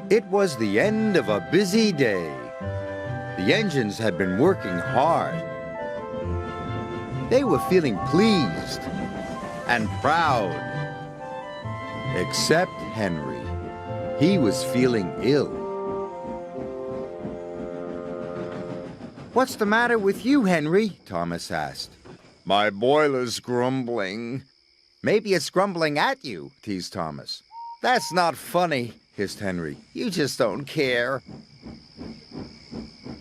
It was the end of a busy day. The engines had been working hard. They were feeling pleased and proud. Except Henry. He was feeling ill. "What's the matter with you, Henry?" Thomas asked. "My boiler's grumbling." "Maybe it's grumbling at you," teased Thomas. "That's not funny," hissed Henry. "You just don't care."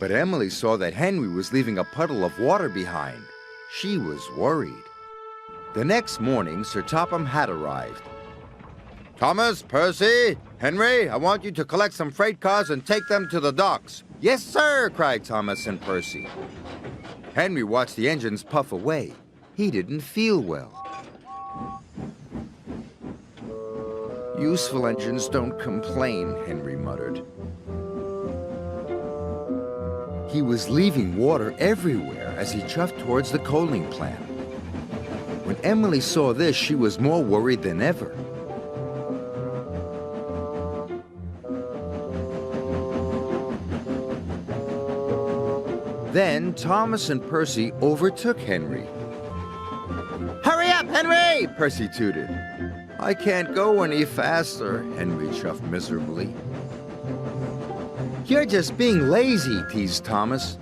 But Emily saw that Henry was leaving a puddle of water behind. She was worried. The next morning, Sir Topham Hatt arrived. "Thomas, Percy, Henry, I want you to collect some freight cars and take them to the docks." "Yes, sir," cried Thomas and Percy. Henry watched the engines puff away. He didn't feel well. "Useful engines don't complain," Henry muttered. He was leaving water everywhere as he chuffed towards the coaling plant. When Emily saw this, she was more worried than ever. Then Thomas and Percy overtook Henry. "Hurry up, Henry!" Percy tooted. "I can't go any faster," Henry chuffed miserably. "You're just being lazy," teased Thomas.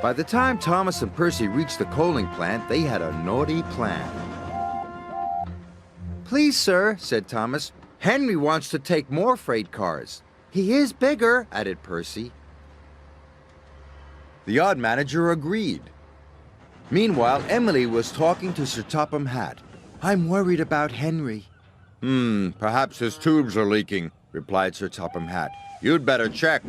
By the time Thomas and Percy reached the coaling plant, they had a naughty plan. "Please, sir," said Thomas, "Henry wants to take more freight cars." "He is bigger," added Percy. The odd manager agreed. Meanwhile, Emily was talking to Sir Topham Hatt. "I'm worried about Henry." Perhaps his tubes are leaking," replied Sir Topham Hatt. "You'd better check."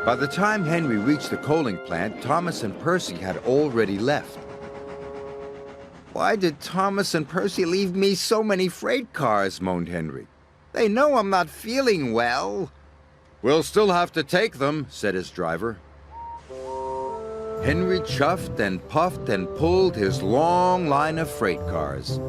By the time Henry reached the coaling plant, Thomas and Percy had already left. "Why did Thomas and Percy leave me so many freight cars?" moaned Henry. "They know I'm not feeling well." "We'll still have to take them," said his driver. Henry chuffed and puffed and pulled his long line of freight cars.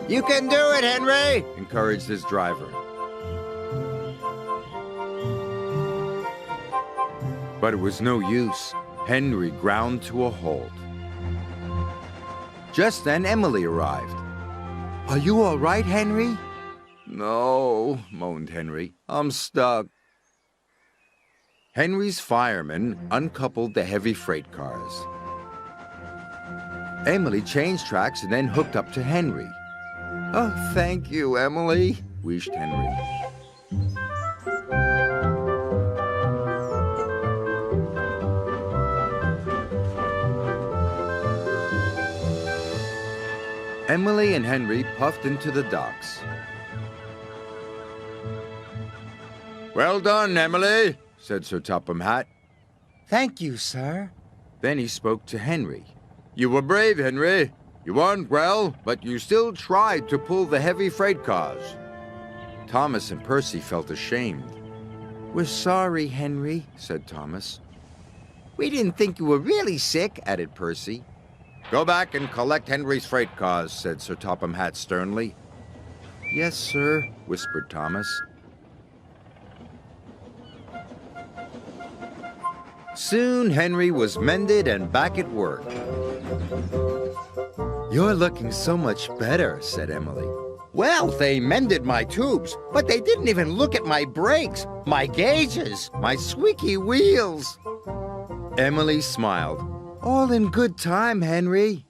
"You can do it, Henry!" encouraged his driver. But it was no use. Henry ground to a halt. Just then, Emily arrived. "Are you all right, Henry?" "No," moaned Henry. "I'm stuck." Henry's firemen uncoupled the heavy freight cars. Emily changed tracks and then hooked up to Henry. "Oh, thank you, Emily," wheezed Henry. Emily and Henry puffed into the docks. "Well done, Emily," said Sir Topham Hatt. "Thank you, sir." Then he spoke to Henry. "You were brave, Henry. You weren't well, but you still tried to pull the heavy freight cars." Thomas and Percy felt ashamed. "We're sorry, Henry," said Thomas. "We didn't think you were really sick," added Percy. "Go back and collect Henry's freight cars," said Sir Topham Hatt sternly. "Yes, sir," whispered Thomas. Soon Henry was mended and back at work. "You're looking so much better," said Emily. "Well, they mended my tubes, but they didn't even look at my brakes, my gauges, my squeaky wheels." Emily smiled. "All in good time, Henry."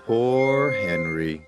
Poor Henry.